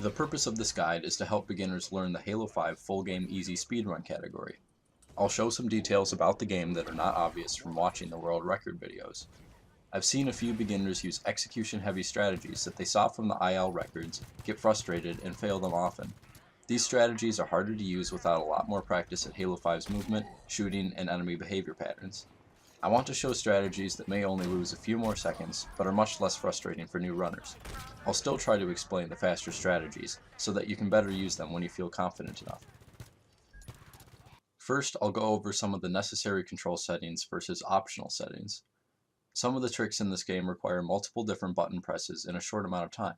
The purpose of this guide is to help beginners learn the Halo 5 full game easy speedrun category. I'll show some details about the game that are not obvious from watching the world record videos. I've seen a few beginners use execution heavy strategies that they saw from the IL records, get frustrated, and fail them often. These strategies are harder to use without a lot more practice at Halo 5's movement, shooting, and enemy behavior patterns. I want to show strategies that may only lose a few more seconds, but are much less frustrating for new runners. I'll still try to explain the faster strategies, so that you can better use them when you feel confident enough. First, I'll go over some of the necessary control settings versus optional settings. Some of the tricks in this game require multiple different button presses in a short amount of time.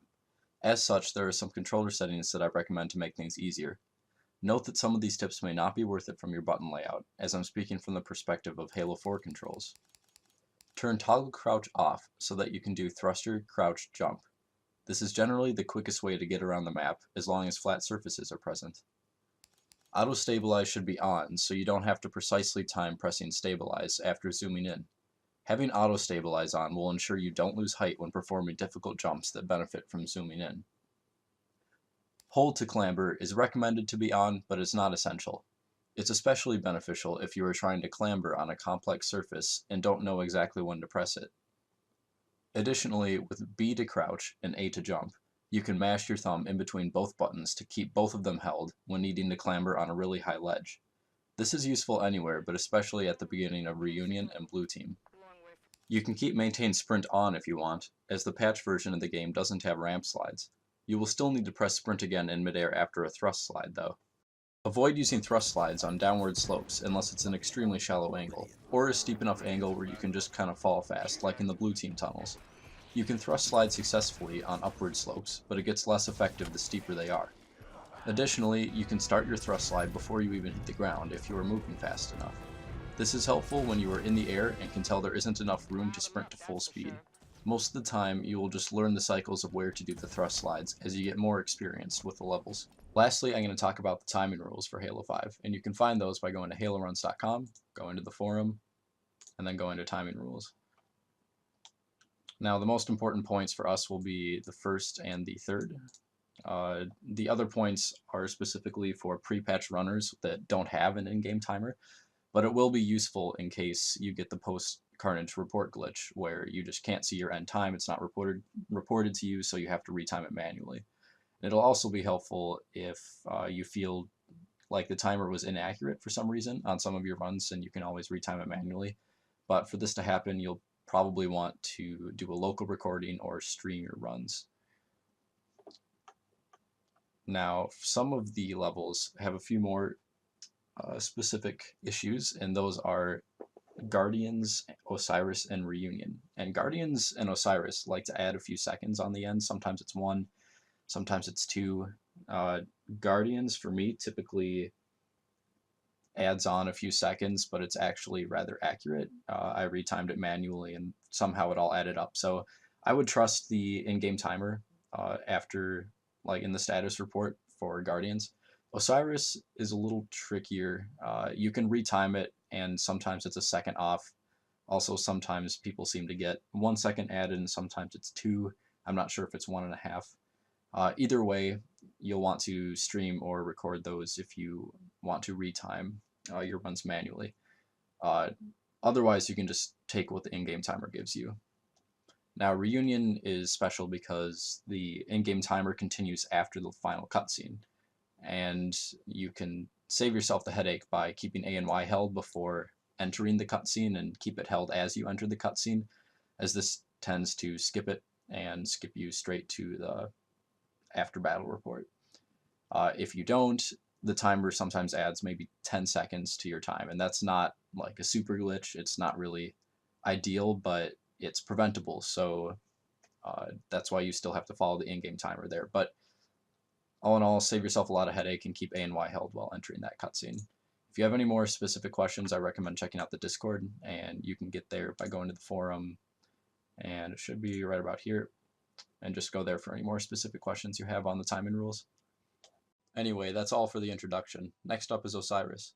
As such, there are some controller settings that I recommend to make things easier. Note that some of these tips may not be worth it from your button layout, as I'm speaking from the perspective of Halo 4 controls. Turn toggle crouch off so that you can do thruster, crouch, jump. This is generally the quickest way to get around the map, as long as flat surfaces are present. Auto stabilize should be on, so you don't have to precisely time pressing stabilize after zooming in. Having auto stabilize on will ensure you don't lose height when performing difficult jumps that benefit from zooming in. Hold to clamber is recommended to be on, but is not essential. It's especially beneficial if you are trying to clamber on a complex surface and don't know exactly when to press it. Additionally, with B to crouch and A to jump, you can mash your thumb in between both buttons to keep both of them held when needing to clamber on a really high ledge. This is useful anywhere, but especially at the beginning of Reunion and Blue Team. You can keep maintain sprint on if you want, as the patch version of the game doesn't have ramp slides. You will still need to press sprint again in midair after a thrust slide though. Avoid using thrust slides on downward slopes unless it's an extremely shallow angle, or a steep enough angle where you can just kind of fall fast, like in the Blue Team tunnels. You can thrust slide successfully on upward slopes, but it gets less effective the steeper they are. Additionally, you can start your thrust slide before you even hit the ground if you are moving fast enough. This is helpful when you are in the air and can tell there isn't enough room to sprint to full speed. Most of the time, you will just learn the cycles of where to do the thrust slides as you get more experienced with the levels. Lastly, I'm going to talk about the timing rules for Halo 5, and you can find those by going to haloruns.com, going to the forum, and then going to timing rules. Now, the most important points for us will be the first and the third. The other points are specifically for pre-patch runners that don't have an in-game timer, but it will be useful in case you get the post-carnage report glitch where you just can't see your end time, it's not reported to you, so you have to retime it manually. It'll also be helpful if you feel like the timer was inaccurate for some reason on some of your runs, and you can always retime it manually. But for this to happen, you'll probably want to do a local recording or stream your runs. Now, some of the levels have a few more specific issues, and those are Guardians, Osiris, and Reunion. And Guardians and Osiris like to add a few seconds on the end. Sometimes it's 1, sometimes it's 2. Guardians, for me, typically adds on a few seconds, but it's actually rather accurate. I retimed it manually, and somehow it all added up. So I would trust the in-game timer after, like in the status report for Guardians. Osiris is a little trickier. You can retime it, and sometimes it's a second off. Also, sometimes people seem to get 1 second added, and sometimes it's 2. I'm not sure if it's 1.5. Either way, you'll want to stream or record those if you want to retime your runs manually. Otherwise, you can just take what the in-game timer gives you. Now, Reunion is special because the in-game timer continues after the final cutscene, and you can save yourself the headache by keeping A and Y held before entering the cutscene and keep it held as you enter the cutscene, as this tends to skip it and skip you straight to the after battle report. If you don't, the timer sometimes adds maybe 10 seconds to your time, and that's not like a super glitch. It's not really ideal, but it's preventable, so that's why you still have to follow the in-game timer there. But all in all, save yourself a lot of headache and keep A and Y held while entering that cutscene. If you have any more specific questions, I recommend checking out the Discord, and you can get there by going to the forum, and it should be right about here, and just go there for any more specific questions you have on the timing rules. Anyway, that's all for the introduction. Next up is Osiris.